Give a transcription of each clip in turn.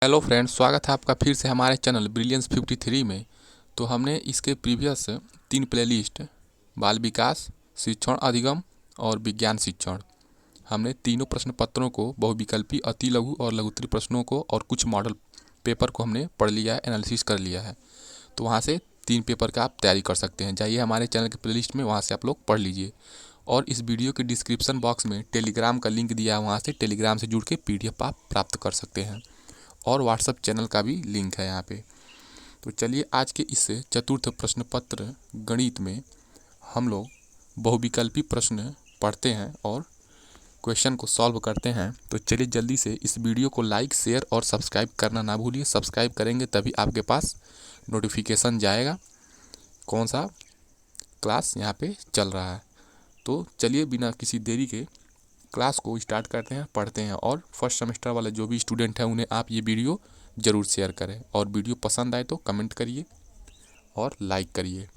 Hello friends, स्वागत है आपका फिर से हमारे चैनल ब्रिलियंस 53 में। तो हमने इसके प्रीवियस 3 प्लेलिस्ट बाल विकास, शिक्षण अधिगम और विज्ञान शिक्षण, हमने तीनों प्रश्न पत्रों को, बहुविकल्पी, अति लघु और लघुत्तरीय प्रश्नों को और कुछ मॉडल पेपर को हमने पढ़ लिया है, एनालिसिस कर लिया है। तो वहाँ से 3 पेपर का आप तैयारी कर सकते हैं। जाइए हमारे चैनल के प्लेलिस्ट में, वहाँ से आप लोग पढ़ लीजिए। और इस वीडियो के डिस्क्रिप्शन बॉक्स में टेलीग्राम का लिंक दिया है, वहाँ से टेलीग्राम से जुड़ के PDF आप प्राप्त कर सकते हैं। और व्हाट्सएप चैनल का भी लिंक है यहाँ पे। तो चलिए आज के इस चतुर्थ प्रश्न पत्र गणित में हम लोग बहुविकल्पी प्रश्न पढ़ते हैं और क्वेश्चन को सॉल्व करते हैं। तो चलिए जल्दी से इस वीडियो को लाइक, शेयर और सब्सक्राइब करना ना भूलिए। सब्सक्राइब करेंगे तभी आपके पास नोटिफिकेशन जाएगा कौन सा क्लास यहाँ पे चल रहा है। तो चलिए बिना किसी देरी के क्लास को स्टार्ट करते हैं, पढ़ते हैं। और फर्स्ट सेमेस्टर वाले जो भी स्टूडेंट हैं उन्हें आप ये वीडियो ज़रूर शेयर करें, और वीडियो पसंद आए तो कमेंट करिए और लाइक करिए।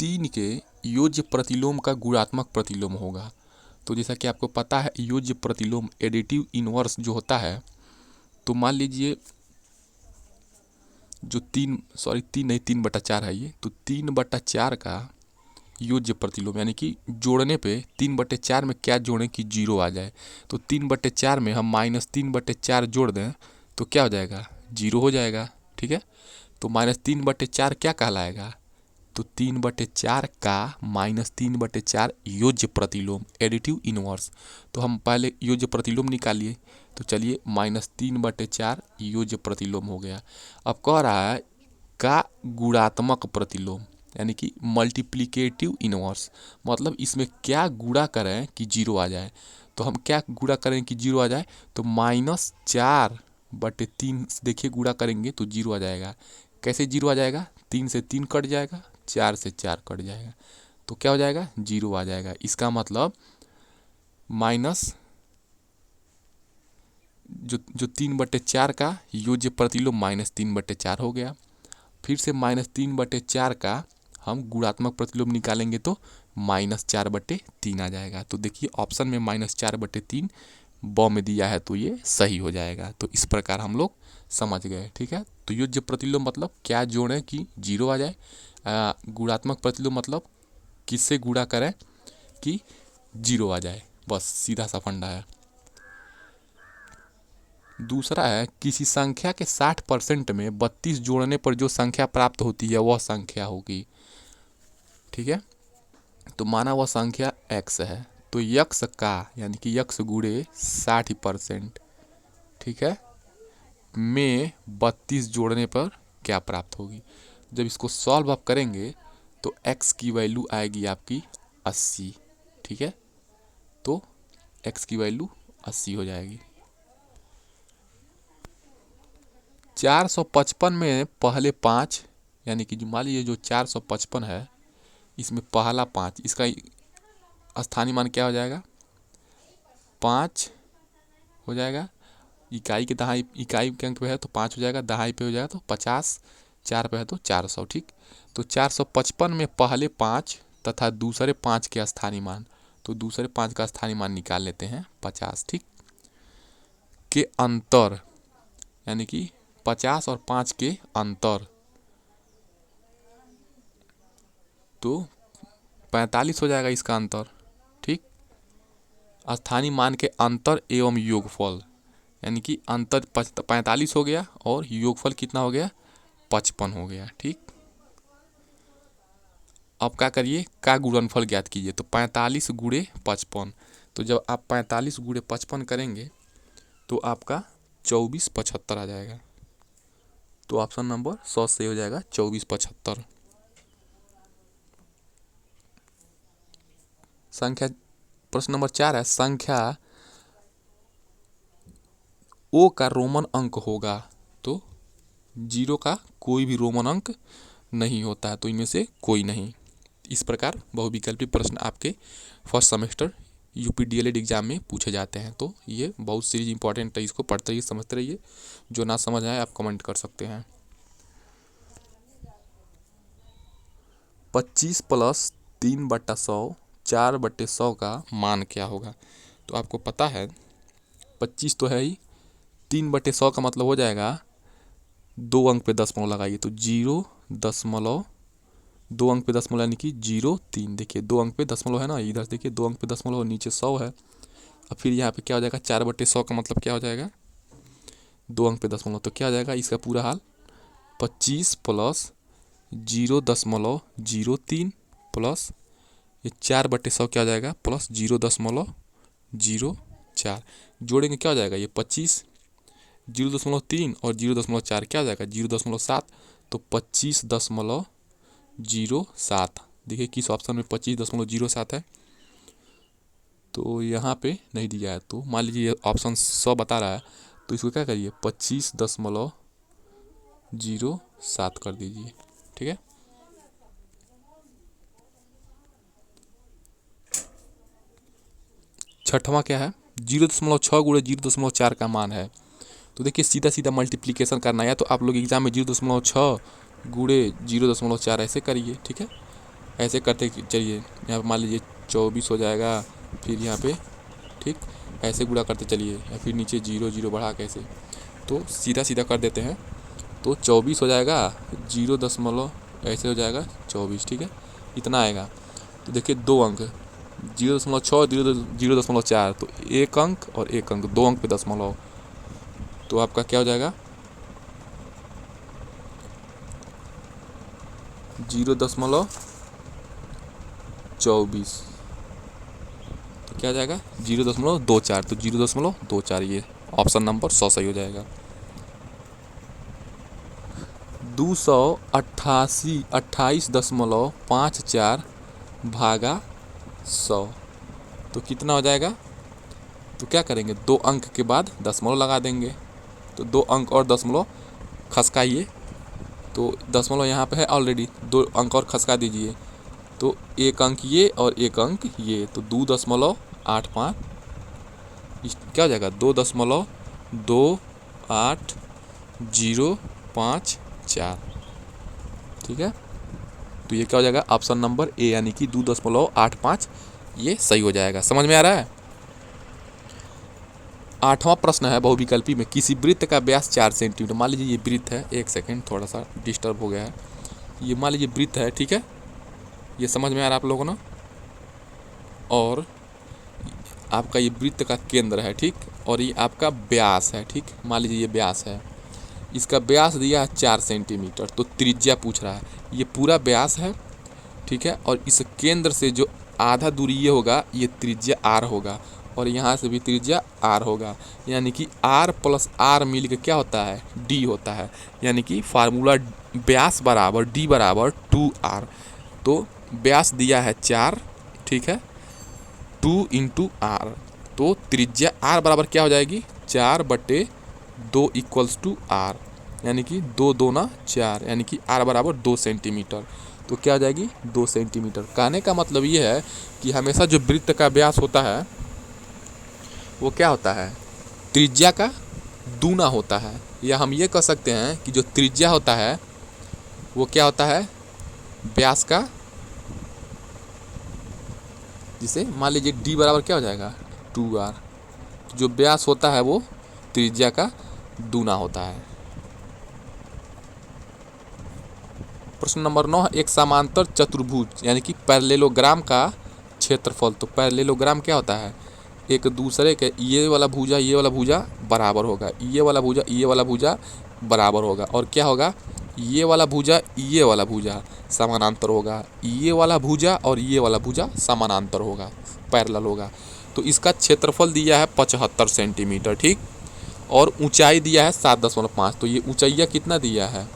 3 के योज्य प्रतिलोम का गुणात्मक प्रतिलोम होगा। तो जैसा कि आपको पता है, योज्य प्रतिलोम एडिटिव इनवर्स जो होता है, तो मान लीजिए जो 3/4 है ये, तो 3/4 का योज्य प्रतिलोम यानी कि जोड़ने पे 3/4 में क्या जोड़ें कि 0 आ जाए। तो 3/4 में हम -3/4 जोड़ दें तो क्या हो जाएगा, 0 हो जाएगा। ठीक है, तो -3/4 क्या कहलाएगा, तो 3/4 का -3/4 योज्य प्रतिलोम, एडिटिव इनवर्स। तो हम पहले योज्य प्रतिलोम निकालिए। तो चलिए, -3/4 योज्य प्रतिलोम हो गया। अब कह रहा है का गुणात्मक प्रतिलोम यानी कि मल्टीप्लिकेटिव इनवर्स, मतलब इसमें क्या गुणा करें कि 0 आ जाए। तो हम क्या गुणा करें कि 0 आ जाए, तो -4/3 देखिए गुणा करेंगे तो 0 आ जाएगा। कैसे 0 आ जाएगा, 3 से 3 कट जाएगा, 4 से 4 कट जाएगा, तो क्या हो जाएगा, 0 आ जाएगा। इसका मतलब माइनस जो 3/4 का योज्य प्रतिलोम -3/4 हो गया। फिर से -3/4 का हम गुणात्मक प्रतिलोम निकालेंगे तो -4/3 आ जाएगा। तो देखिए ऑप्शन में -4/3 ब में दिया है, तो ये सही हो जाएगा। तो इस प्रकार हम लोग समझ गए। ठीक है, तो योज्य प्रतिलोम मतलब क्या जोड़ें कि 0 आ जाए। गुणात्मक प्रतिलोम मतलब किससे गुणा करें कि 0 आ जाए, बस सीधा सा फंडा है। दूसरा है, किसी संख्या के 60% में 32 जोड़ने पर जो संख्या प्राप्त होती है वह संख्या होगी। ठीक है, तो माना वह संख्या x है, तो x का यानी कि x गुणे 60%, ठीक है, में 32 जोड़ने पर क्या प्राप्त होगी। जब इसको सॉल्व अप करेंगे तो x की वैल्यू आएगी आपकी 80। ठीक है, तो x की वैल्यू 80 हो जाएगी। 455 में पहले 5 यानी कि मान लीजिए जो 455 है, इसमें पहला 5, इसका स्थानीय मान क्या हो जाएगा, 5 हो जाएगा। इकाई के दहाई, इकाई के अंक पे है तो 5 हो जाएगा, दहाई पे हो जाएगा तो 50, 4 पे है तो 400। ठीक, तो 455 में पहले 5 तथा दूसरे 5 के स्थानीय मान, तो दूसरे 5 का स्थानीय मान निकाल लेते हैं 50। ठीक, के अंतर यानी कि 50 और 5 के अंतर, तो 45 हो जाएगा इसका अंतर। ठीक, स्थानीय मान के अंतर एवं योगफल यानी कि अंतर 45 हो गया और योगफल कितना हो गया, 55 हो गया। ठीक, अब क्या करिए, का गुणनफल ज्ञात कीजिए। तो 45 गुणे 55, तो जब आप 45 गुणे 55 करेंगे तो आपका 2475 आ जाएगा। तो ऑप्शन नंबर 100 से हो जाएगा 2475। संख्या प्रश्न नंबर 4 है, संख्या ओ का रोमन अंक होगा। तो 0 का कोई भी रोमन अंक नहीं होता है, तो इनमें से कोई नहीं। इस प्रकार बहुविकल्पी प्रश्न आपके first semester UP DElEd exam में पूछे जाते हैं। तो ये बहुत सीरीज इंपॉर्टेंट है, इसको पढ़ते रहिए, समझते रहिए। जो ना समझ आए आप कमेंट कर सकते हैं। 25 + 3/100 4/100 का मान क्या होगा। तो आपको पता है 25 तो है ही, 3/100 का मतलब हो जाएगा 2 अंक पे दशमलव लगाइए तो 0.2 अंक पे दशमलव यानी कि 0.3। देखिए 2 अंक पे दशमलव है ना, इधर देखिए 2 अंक पे दशमलव, नीचे 100 है। अब फिर यहाँ पे क्या हो जाएगा 4/100 का मतलब क्या हो जाएगा 2 अंक पे दशमलव, तो क्या हो जाएगा इसका पूरा हाल 25 प्लस 0.03 प्लस ये 4/100 क्या हो जाएगा प्लस 0.04। जोड़ेंगे क्या हो जाएगा ये 25, 0.3 और 0.4 क्या हो जाएगा 0.7, तो 25.07। देखिए किस ऑप्शन में 25.07 है, तो यहाँ पे नहीं दिया है। तो मान लीजिए ऑप्शन 100 बता रहा है, तो इसको क्या करिए 25.07 कर दीजिए। ठीक है, छठवां क्या है 0.6 गुणे 0.4 का मान है। तो देखिए सीधा सीधा मल्टीप्लिकेशन करना है, या तो आप लोग एग्जाम में 0.6 गुणे 0.4 ऐसे करिए। ठीक है, ऐसे करते चलिए, यहाँ पे मान लीजिए 24 हो जाएगा, फिर यहाँ पे ठीक ऐसे गुणा करते चलिए, या फिर नीचे 0 0 बढ़ा कैसे, तो सीधा सीधा कर देते हैं। तो 24 हो जाएगा 0. ऐसे हो जाएगा 24। ठीक है, इतना आएगा। तो देखिए 2 अंक 0.6 0.4, तो 1 अंक और 1 अंक 2 अंक पे दशमलव, तो आपका क्या हो जाएगा 0.24, तो क्या हो जाएगा 0.24, तो 0.24 ये ऑप्शन नंबर 100 सही हो जाएगा। 228.54 भागा 100, तो कितना हो जाएगा, तो क्या करेंगे 2 अंक के बाद दशमलव लगा देंगे, तो 2 अंक और दशमलव खसकाइए, तो दशमलव यहाँ पे है ऑलरेडी, 2 अंक और खसका दीजिए, तो 1 अंक ये और 1 अंक ये, तो 2.85 क्या हो जाएगा 2.28054। ठीक है, तो ये क्या हो जाएगा ऑप्शन नंबर ए यानी कि 2.85 ये सही हो जाएगा। समझ में आ रहा है। 8वां प्रश्न है बहुविकल्पी में, किसी वृत्त का व्यास 4 सेंटीमीटर। मान लीजिए ये वृत्त है, एक सेकेंड थोड़ा सा डिस्टर्ब हो गया है, ये मान लीजिए वृत्त है। ठीक है, ये समझ में आ रहा है आप लोगों ना, और आपका ये वृत्त का केंद्र है। ठीक, और ये आपका व्यास है। ठीक, मान लीजिए ये व्यास है, इसका व्यास दिया है 4 सेंटीमीटर, तो त्रिज्या पूछ रहा है, ये पूरा व्यास है। ठीक है, और इस केंद्र से जो आधा दूरी ये होगा ये त्रिज्या आर होगा, और यहाँ से भी त्रिज्या आर होगा, यानी कि आर प्लस आर मिल के क्या होता है डी होता है, यानी कि फार्मूला व्यास बराबर डी बराबर 2r। तो व्यास दिया है 4, ठीक है, 2 × r, तो त्रिज्या r बराबर क्या हो जाएगी 4/2 इक्वल्स टू r, यानी कि 2 2 4, यानी कि r बराबर 2 सेंटीमीटर। तो क्या हो जाएगी 2 सेंटीमीटर। कहने का मतलब ये है कि हमेशा जो वृत्त का व्यास होता है वो क्या होता है त्रिज्या का दूना होता है, या हम ये कह सकते हैं कि जो त्रिज्या होता है वो क्या होता है व्यास का, जिसे मान लीजिए d बराबर क्या हो जाएगा 2r, जो व्यास होता है वो त्रिज्या का दूना होता है। प्रश्न नंबर 9, एक समांतर चतुर्भुज यानी कि पैरेललोग्राम का क्षेत्रफल। तो पैरेललोग्राम क्या होता है, एक दूसरे के ये वाला भुजा बराबर होगा, ये वाला भुजा बराबर होगा, और क्या होगा ये वाला भुजा समानांतर होगा, ये वाला भुजा और ये वाला भुजा समानांतर होगा, पैरेलल होगा। तो इसका क्षेत्रफल दिया है 75 सेंटीमीटर। ठीक, और ऊंचाई दिया है 7.5, तो ये ऊंचाइया कितना दिया है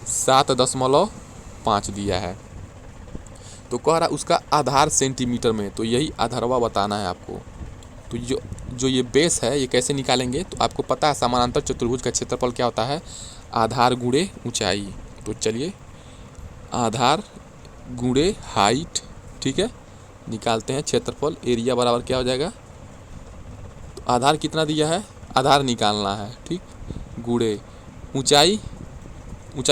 7.5 दिया है। तो कह रहा उसका आधार सेंटीमीटर में, तो यही आधारवा बताना है आपको। तो जो ये बेस है ये कैसे निकालेंगे, तो आपको पता है समानांतर चतुर्भुज का क्षेत्रफल क्या होता है आधार गुणे ऊंचाई। तो चलिए आधार गुणे हाइट, ठीक है, निकालते हैं क्षेत्रफल। एरिया बराबर क्या हो जाएगा, तो आधार कितना दिया है आधार निकालना है, ठीक, गुणे ऊंचाई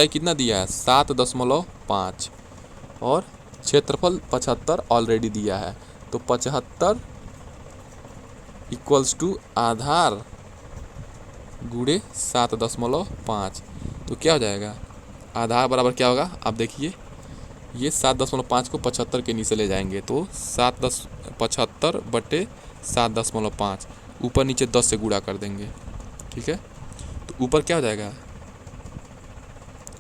कितना दिया है 7.5, और क्षेत्रफल 75 ऑलरेडी दिया है, तो 75 इक्वल्स टू आधार गुणे 7.5। तो क्या हो जाएगा, आधार बराबर क्या होगा, आप देखिए ये 7.5 को 75 के नीचे ले जाएंगे तो 75/7.5, ऊपर नीचे 10 से गुणा कर देंगे। ठीक है, तो ऊपर क्या हो जाएगा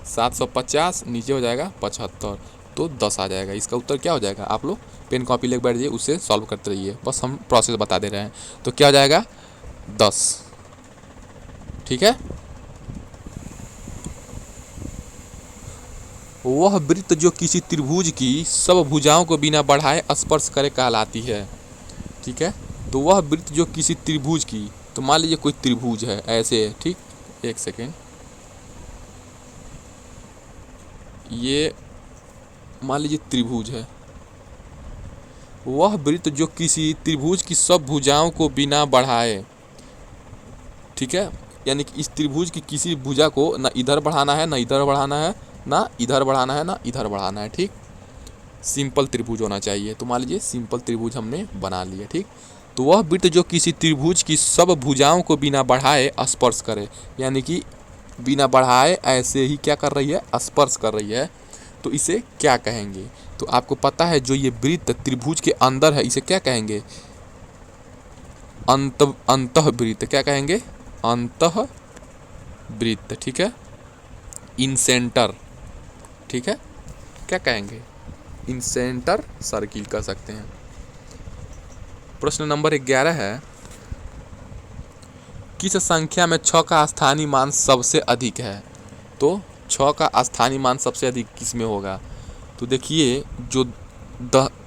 750, नीचे हो जाएगा 75, तो 10 आ जाएगा। इसका उत्तर क्या हो जाएगा, आप लोग पेन कॉपी लेकर बैठ जाइए, उससे सॉल्व करते रहिए, बस हम प्रोसेस बता दे रहे हैं। तो क्या हो जाएगा 10। ठीक है, वह वृत्त जो किसी त्रिभुज की सब भुजाओं को बिना बढ़ाए स्पर्श करे कहलाती है। ठीक है, तो वह वृत्त जो किसी त्रिभुज की, तो मान लीजिए कोई त्रिभुज है ऐसे है, ठीक, एक सेकेंड, ये मान लीजिए त्रिभुज है, वह वृत्त जो किसी त्रिभुज की सब भुजाओं को बिना बढ़ाए, ठीक है, यानी कि इस त्रिभुज की किसी भुजा को ना इधर बढ़ाना है ना इधर बढ़ाना है, ना इधर बढ़ाना है ना इधर बढ़ाना है। ठीक, सिंपल त्रिभुज होना चाहिए। तो मान लीजिए सिंपल त्रिभुज हमने बना लिया। ठीक, तो वह वृत्त जो किसी त्रिभुज की सब भुजाओं को बिना बढ़ाए स्पर्श करे, यानी कि बिना बढ़ाए ऐसे ही क्या कर रही है, स्पर्श कर रही है, तो इसे क्या कहेंगे। तो आपको पता है जो ये वृत्त त्रिभुज के अंदर है इसे क्या कहेंगे, अंतःवृत्त। क्या कहेंगे, अंतःवृत्त। ठीक है, इन सेंटर, ठीक है, क्या कहेंगे, इन सेंटर सर्किल कर सकते हैं। प्रश्न नंबर 11 है, किस संख्या में 6 का स्थानीय मान सबसे अधिक है। तो 6 का स्थानीय मान सबसे अधिक किस में होगा, तो देखिए जो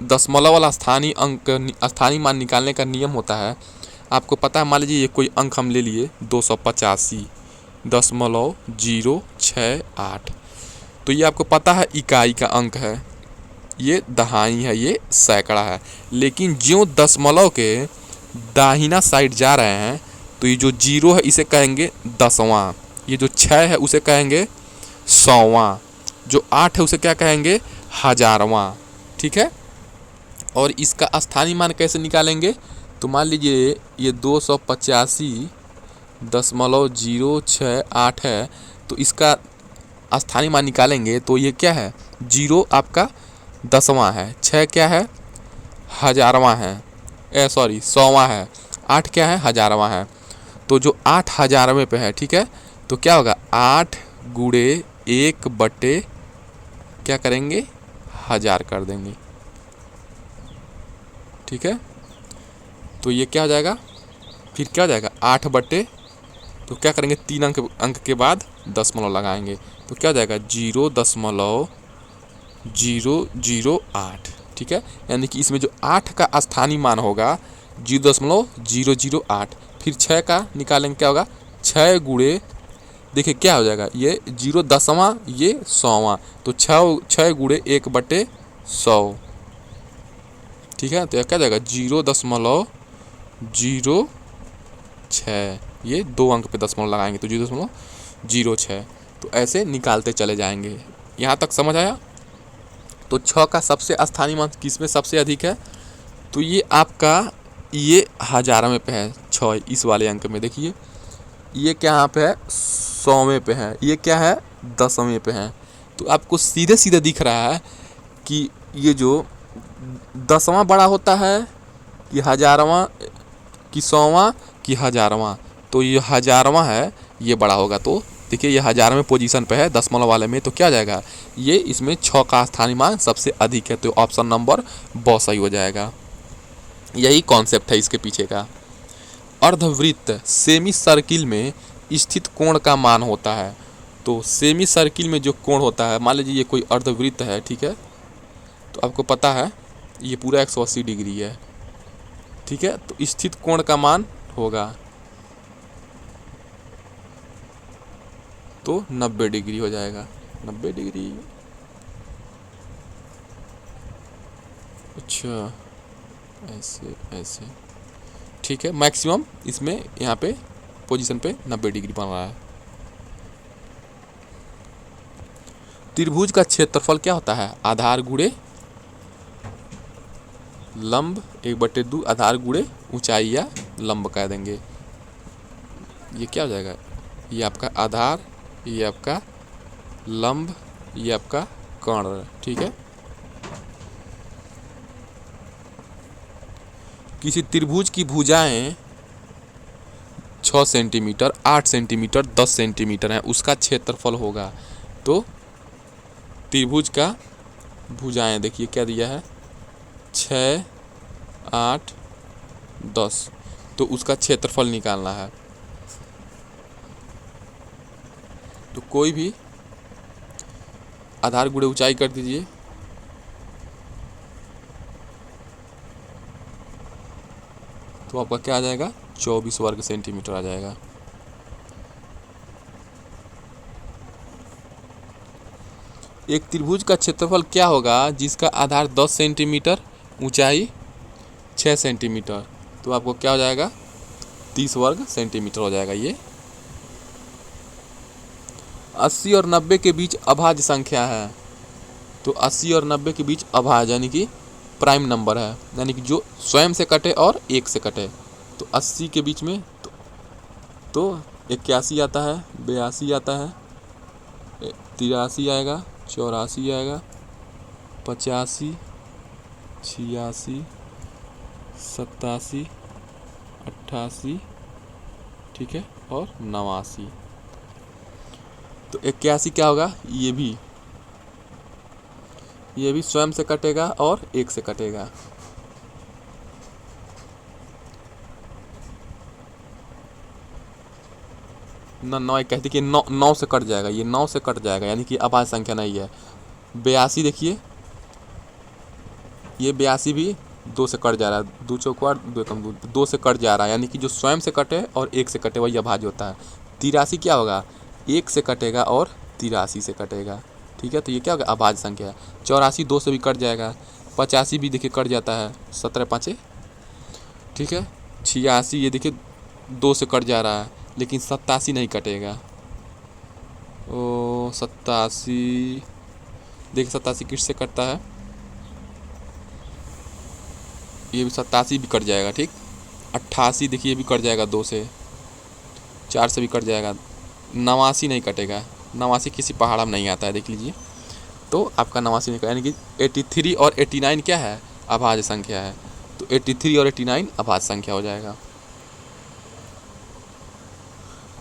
दशमलव वाला स्थानीय अंक, स्थानीय मान निकालने का नियम होता है, आपको पता है, मान लीजिए ये कोई अंक हम ले लिए 285.068, तो ये आपको पता है इकाई का अंक है, ये दहाई है, ये सैकड़ा है। लेकिन ज्यों दशमलव के दाहिना साइड जा रहे हैं तो ये जो 0 है इसे कहेंगे दसवां, ये जो 6 है उसे कहेंगे सौवां, जो 8 है उसे क्या कहेंगे हजारवां। ठीक है, और इसका स्थानीय मान कैसे निकालेंगे, तो मान लीजिए ये 285.068 है, तो इसका स्थानीय मान निकालेंगे तो ये क्या है, 0 आपका दसवां है, 6 क्या है हजारवां है, सॉरी सौवां है, 8 क्या है हजारवां है, तो जो 8 हजारवें पे है, ठीक है, तो क्या होगा 8 गुणे 1 बटे क्या करेंगे 1000 कर देंगे। ठीक है, तो ये क्या हो जाएगा, फिर क्या हो जाएगा 8 बटे, तो क्या करेंगे 3 अंक के बाद दशमलव लगाएंगे, तो क्या हो जाएगा 0.008। ठीक है, यानी कि इसमें जो 8 का स्थानीय मान होगा 0.008, फिर 6 का निकालेंगे क्या होगा 6 गुणे, देखिए क्या हो जाएगा ये 0 दसवां ये सौवां, तो 6 गुणे 1 बटे 100। ठीक है, तो क्या जाएगा 0.06, ये 2 अंक पे दशमलव लगाएंगे तो 0.06, तो ऐसे निकालते चले जाएंगे। यहाँ तक समझ आया। तो 6 का सबसे स्थानीय मान किस में सबसे अधिक है, तो ये आपका ये हजारवें पे है 6, इस वाले अंक में देखिए ये क्या यहाँ पे है 100वें पे है, ये क्या है 10वें पे है, तो आपको सीधे सीधे दिख रहा है कि ये जो 10वां बड़ा होता है कि हजारवां कि 100वां कि हजारवां, तो ये हजारवां है ये बड़ा होगा, तो देखिए ये 1000वें पोजीशन पे है दशमलव वाले में, तो क्या हो जाएगा ये इसमें 6 का स्थानीय मान सबसे अधिक है, तो ऑप्शन नंबर ब सही हो जाएगा। यही कॉन्सेप्ट है इसके पीछे का। अर्धवृत्त सेमी सर्किल में स्थित कोण का मान होता है, तो सेमी सर्किल में जो कोण होता है, मान लीजिए ये कोई अर्धवृत्त है, ठीक है, तो आपको पता है ये पूरा 180 डिग्री है। ठीक है, तो स्थित कोण का मान होगा तो 90 डिग्री हो जाएगा, 90 डिग्री। अच्छा ऐसे ऐसे, ठीक है, मैक्सिमम इसमें यहाँ पे पोजीशन पे 90 डिग्री बन रहा है। त्रिभुज का क्षेत्रफल क्या होता है, आधार गुणे लंब 1/2 आधार गुणे ऊंचाई या लंब कह देंगे। ये क्या हो जाएगा, ये आपका आधार, ये आपका लंब, ये आपका कर्ण, ठीक है। किसी त्रिभुज की भुजाएं 6 सेंटीमीटर, 8 सेंटीमीटर, 10 सेंटीमीटर है, उसका क्षेत्रफल होगा। तो त्रिभुज का भुजाएं देखिए क्या दिया है, 6, 8, 10, तो उसका क्षेत्रफल निकालना है। तो कोई भी आधार गुणे ऊंचाई कर दीजिए, तो आपका क्या आ जाएगा, 24 वर्ग सेंटीमीटर आ जाएगा। एक त्रिभुज का क्षेत्रफल क्या होगा जिसका आधार 10 सेंटीमीटर, ऊंचाई 6 सेंटीमीटर, तो आपको क्या हो जाएगा, 30 वर्ग सेंटीमीटर हो जाएगा ये। 80 और 90 के बीच अभाज्य संख्या है, तो 80 और 90 के बीच अभाज्य यानी कि प्राइम नंबर है, यानी कि जो स्वयं से कटे और 1 से कटे। तो 80 के बीच में तो 81 आता है, 82 आता है, 83 आएगा, 84 आएगा, 85, 86, 87, 88, ठीक है, और 89। तो 81 क्या होगा, ये भी स्वयं से कटेगा और 1 से कटेगा। न 9 कहते कि 9 से कट जाएगा, ये 9 से कट जाएगा, यानी कि अभाज्य संख्या नहीं है। 82 देखिए, ये 82 भी 2 से कट जा रहा है, 2 चौक 8, 2 कम 2 से कट जा रहा है, यानी कि जो स्वयं से कटे और 1 से कटे वही अभाज्य होता है। 83 क्या होगा, 1 से कटेगा और 83 से कटेगा, ठीक है, तो ये क्या होगा, अभाज्य संख्या है। 84 2 से भी कट जाएगा, 85 भी देखिए कट जाता है, 17 5, ठीक है। 86 ये देखिए 2 से कट जा रहा है, लेकिन 87 नहीं कटेगा। ओ 87 देखिए 87 किससे कटता है, ये भी 87 भी कट जाएगा, ठीक। 88 देखिए ये भी कट जाएगा, 2 से, 4 से भी कट जाएगा। 89 नहीं कटेगा, 89 किसी पहाड़ में नहीं आता है, देख लीजिए। तो आपका 89 नहीं, यानी कि 83 और 89 क्या है, अभाज्य संख्या है। तो 83 और 89 अभाज्य संख्या हो जाएगा।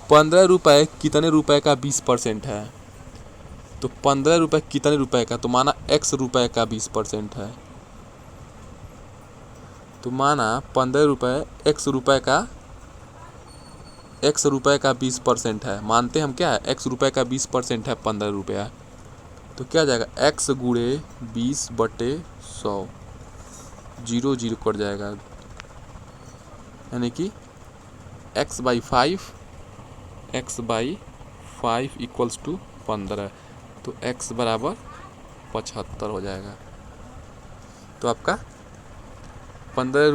15 रुपये कितने रुपए का 20% है, तो 15 रुपये कितने रुपए का, तो माना x रुपए का 20% है, तो माना 15 रुपये x रुपए का 20% है, मानते हम क्या है, x रुपए का 20% है 15 रुपया, तो क्या आ जाएगा, x गुणे 20/100, 0 0 कट जाएगा, यानी कि x/5 इक्वल्स टू 15, तो x बराबर 75 हो जाएगा। तो आपका 15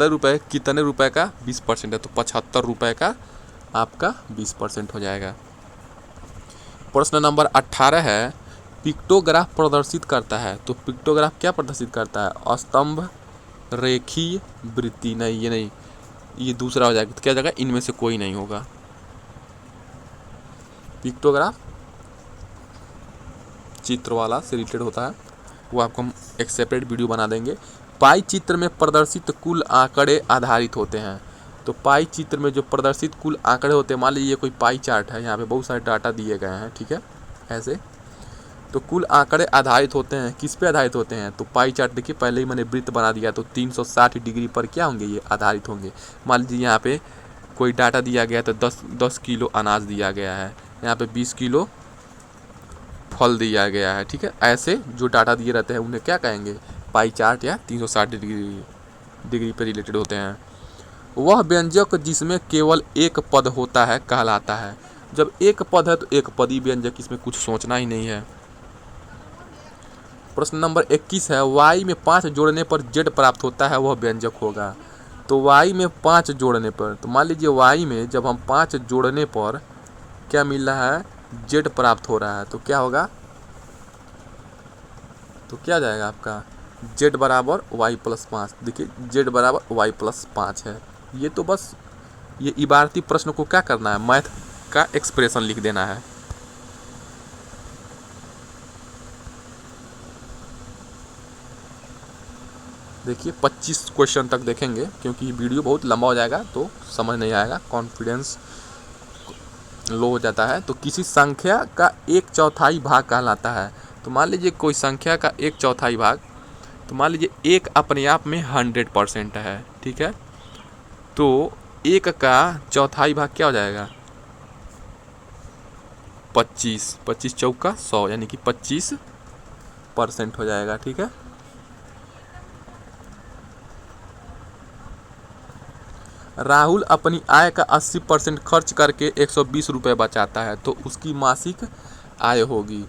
रुपये कितने रुपए का 20% है, तो 75 रुपये का आपका 20% हो जाएगा। प्रश्न नंबर 18 है, पिक्टोग्राफ प्रदर्शित करता है, तो पिक्टोग्राफ क्या प्रदर्शित करता है, स्तंभ, रेखीय, वृत्ति, नहीं ये नहीं, ये दूसरा हो जाएगा, तो क्या हो जाएगा, इनमें से कोई नहीं होगा। पिक्टोग्राफ चित्र वाला से रिलेटेड होता है, वो आपको हम एक सेपरेट वीडियो बना देंगे। पाई चित्र में प्रदर्शित कुल आंकड़े आधारित होते हैं, तो पाई चित्र में जो प्रदर्शित कुल आंकड़े होते हैं, मान लीजिए कोई पाई चार्ट है, यहाँ पे बहुत सारे डाटा दिए गए हैं, ठीक है, ऐसे, तो कुल आंकड़े आधारित होते हैं, किस पे आधारित होते हैं, तो पाई चार्ट देखिए पहले ही मैंने वृत्त बना दिया, तो 360 डिग्री पर क्या होंगे, ये आधारित होंगे। मान लीजिए यहाँ पे कोई डाटा दिया गया है, तो 10 किलो अनाज दिया गया है, यहाँ पे 20 किलो फल दिया गया है, ठीक है, ऐसे जो डाटा दिए रहते हैं उन्हें क्या कहेंगे, पाई चार्ट या 360 डिग्री पर रिलेटेड होते हैं। वह व्यंजक जिसमें केवल एक पद होता है कहलाता है, जब एक पद है तो एक पदी व्यंजक, इसमें कुछ सोचना ही नहीं है। प्रश्न नंबर 21 है, y में 5 जोड़ने पर z प्राप्त होता है, वह व्यंजक होगा, तो y में 5 जोड़ने पर, तो मान लीजिए y में जब हम 5 जोड़ने पर क्या मिल रहा है, z प्राप्त हो रहा है, तो क्या होगा, तो क्या जाएगा आपका z बराबर y प्लस 5। देखिए z बराबर y प्लस 5 है। ये तो बस ये इबारती प्रश्न को क्या करना है, मैथ का एक्सप्रेशन लिख देना है। देखिए 25 क्वेश्चन तक देखेंगे, क्योंकि वीडियो बहुत लंबा हो जाएगा तो समझ नहीं आएगा, कॉन्फिडेंस लो हो जाता है। तो किसी संख्या का 1/4 भाग कहलाता है। तो मान लीजिए कोई संख्या का 1/4 भाग, तो मान लीजिए 1 अपने आप में 100% है, ठीक है। तो 1 का चौथाई भाग क्या हो जाएगा, 25, 25 चौका 100, यानी कि 25% हो जाएगा, ठीक है। राहुल अपनी आय का 80% खर्च करके 120 रुपये बचाता है, तो उसकी मासिक आय होगी।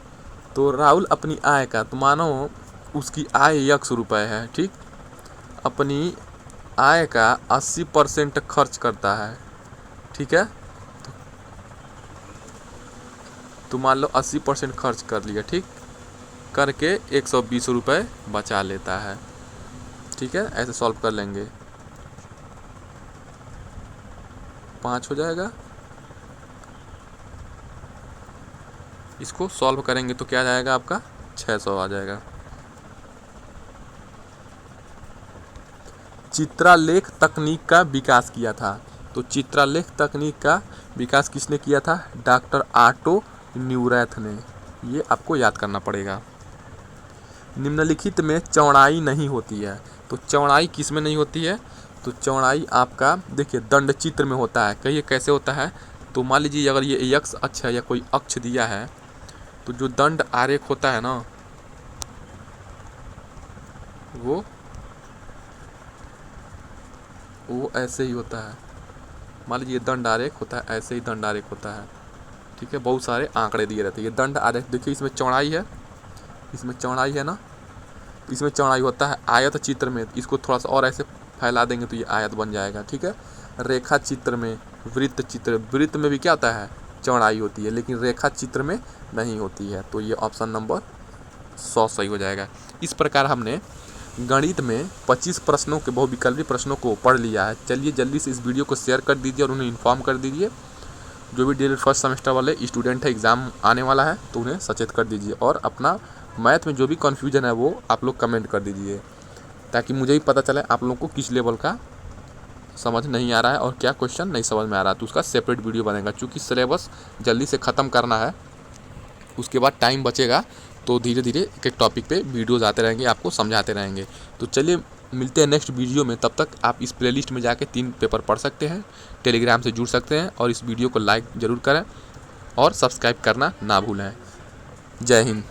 तो राहुल अपनी आय का, तो मानो उसकी आय 100 रुपये है, ठीक। अपनी आय का 80% खर्च करता है, ठीक है। तो मान लो 80% खर्च कर लिया, ठीक, करके 120 रुपये बचा लेता है, ठीक है। ऐसे सॉल्व कर लेंगे, 5 हो जाएगा। इसको सॉल्व करेंगे तो क्या जाएगा आपका, 600 आ जाएगा। चित्रलेख तकनीक का विकास किया था। तो चित्रलेख तकनीक का विकास किसने किया था, डॉक्टर ऑटो न्यूरैथ ने। ये आपको याद करना पड़ेगा। निम्नलिखित में चौड़ाई नहीं होती है। तो चौड़ाई किस में नहीं होती है, तो चौड़ाई आपका देखिए दंड चित्र में होता है। कहिए कैसे होता है, तो मान लीजिए अगर ये x अक्ष है या कोई अक्ष दिया है, तो जो दंड आरेख होता है ना, वो ऐसे ही होता है। मान लीजिए दंड आरेख होता है, ऐसे ही दंड आरेख होता है, ठीक है। बहुत सारे आंकड़े दिए रहते हैं। ये दंड आरेख देखिए, इसमें चौड़ाई है, इसमें चौड़ाई है ना, इसमें चौड़ाई होता है आयत चित्र में। इसको थोड़ा सा और ऐसे फैला देंगे तो ये आयत बन जाएगा, ठीक है। रेखा चित्र में, वृत्त चित्र, वृत्त में भी क्या होता है, चौड़ाई होती है, लेकिन रेखा चित्र में नहीं होती है। तो ये ऑप्शन नंबर 100 सही हो जाएगा। इस प्रकार हमने गणित में 25 प्रश्नों के बहुविकल्पी प्रश्नों को पढ़ लिया है। चलिए जल्दी से इस वीडियो को शेयर कर दीजिए और उन्हें इन्फॉर्म कर दीजिए। जो भी DL फर्स्ट सेमेस्टर वाले स्टूडेंट है, एग्ज़ाम आने वाला है, तो उन्हें सचेत कर दीजिए। और अपना मैथ में जो भी कन्फ्यूजन है वो आप लोग कमेंट कर दीजिए, ताकि मुझे भी पता चले आप लोगों को किस लेवल का समझ नहीं आ रहा है और क्या क्वेश्चन नहीं समझ में आ रहा है। तो उसका सेपरेट वीडियो बनेगा। चूँकि सिलेबस जल्दी से ख़त्म करना है, उसके बाद टाइम बचेगा, तो धीरे धीरे एक एक टॉपिक पे वीडियोस आते रहेंगे, आपको समझाते रहेंगे। तो चलिए मिलते हैं नेक्स्ट वीडियो में। तब तक आप इस प्लेलिस्ट में जाके 3 पेपर पढ़ सकते हैं, टेलीग्राम से जुड़ सकते हैं, और इस वीडियो को लाइक ज़रूर करें और सब्सक्राइब करना ना भूलें। जय हिंद।